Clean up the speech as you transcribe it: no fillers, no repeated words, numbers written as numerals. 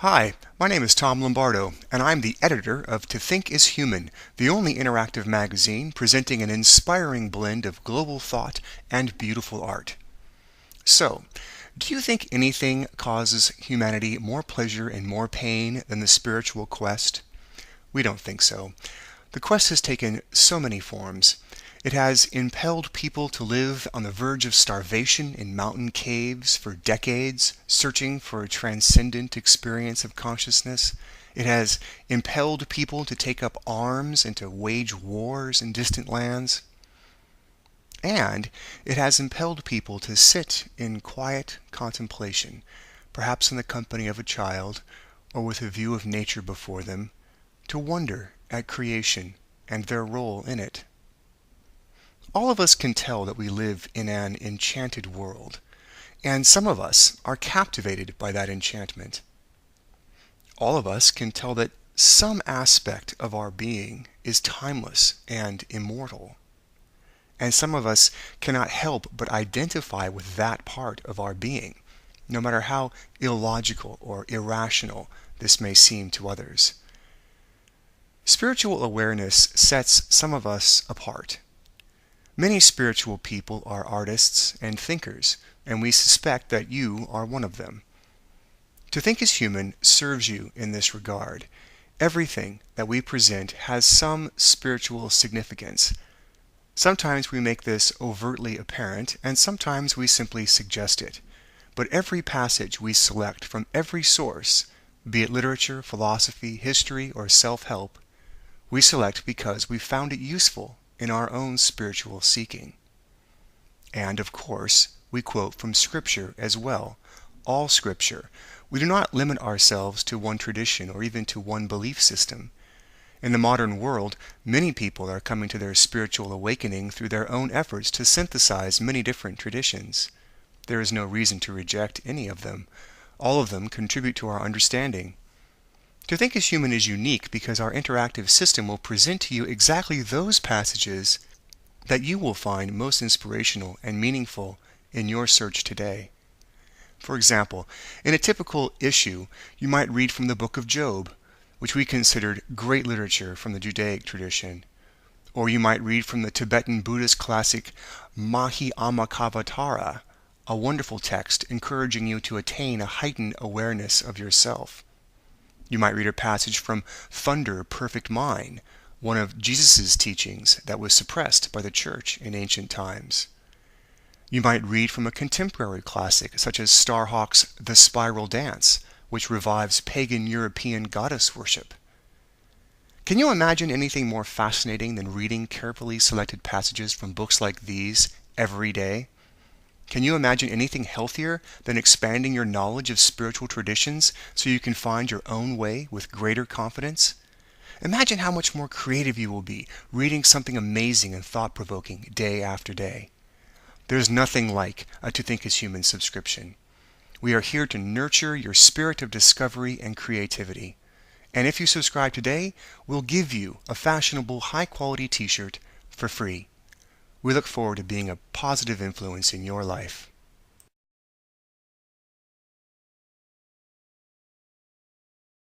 Hi, my name is Tom Lombardo, and I'm the editor of To Think is Human, the only interactive magazine presenting an inspiring blend of global thought and beautiful art. So, do you think anything causes humanity more pleasure and more pain than the spiritual quest? We don't think so. The quest has taken so many forms. It has impelled people to live on the verge of starvation in mountain caves for decades, searching for a transcendent experience of consciousness. It has impelled people to take up arms and to wage wars in distant lands. And it has impelled people to sit in quiet contemplation, perhaps in the company of a child, or with a view of nature before them, to wonder at creation and their role in it. All of us can tell that we live in an enchanted world, and some of us are captivated by that enchantment. All of us can tell that some aspect of our being is timeless and immortal, and some of us cannot help but identify with that part of our being, no matter how illogical or irrational this may seem to others. Spiritual awareness sets some of us apart. Many spiritual people are artists and thinkers, and we suspect that you are one of them. To Think is Human serves you in this regard. Everything that we present has some spiritual significance. Sometimes we make this overtly apparent, and sometimes we simply suggest it. But every passage we select from every source, be it literature, philosophy, history, or self-help, we select because we found it useful in our own spiritual seeking. And, of course, we quote from Scripture as well, all Scripture. We do not limit ourselves to one tradition or even to one belief system. In the modern world, many people are coming to their spiritual awakening through their own efforts to synthesize many different traditions. There is no reason to reject any of them. All of them contribute to our understanding. To Think is Human is unique because our interactive system will present to you exactly those passages that you will find most inspirational and meaningful in your search today. For example, in a typical issue, you might read from the book of Job, which we considered great literature from the Judaic tradition. Or you might read from the Tibetan Buddhist classic Mahimamakavatara, a wonderful text encouraging you to attain a heightened awareness of yourself. You might read a passage from Thunder, Perfect Mind, one of Jesus' teachings that was suppressed by the church in ancient times. You might read from a contemporary classic such as Starhawk's The Spiral Dance, which revives pagan European goddess worship. Can you imagine anything more fascinating than reading carefully selected passages from books like these every day? Can you imagine anything healthier than expanding your knowledge of spiritual traditions so you can find your own way with greater confidence? Imagine how much more creative you will be reading something amazing and thought-provoking day after day. There's nothing like a To Think is Human subscription. We are here to nurture your spirit of discovery and creativity. And if you subscribe today, we'll give you a fashionable, high-quality t-shirt for free. We look forward to being a positive influence in your life.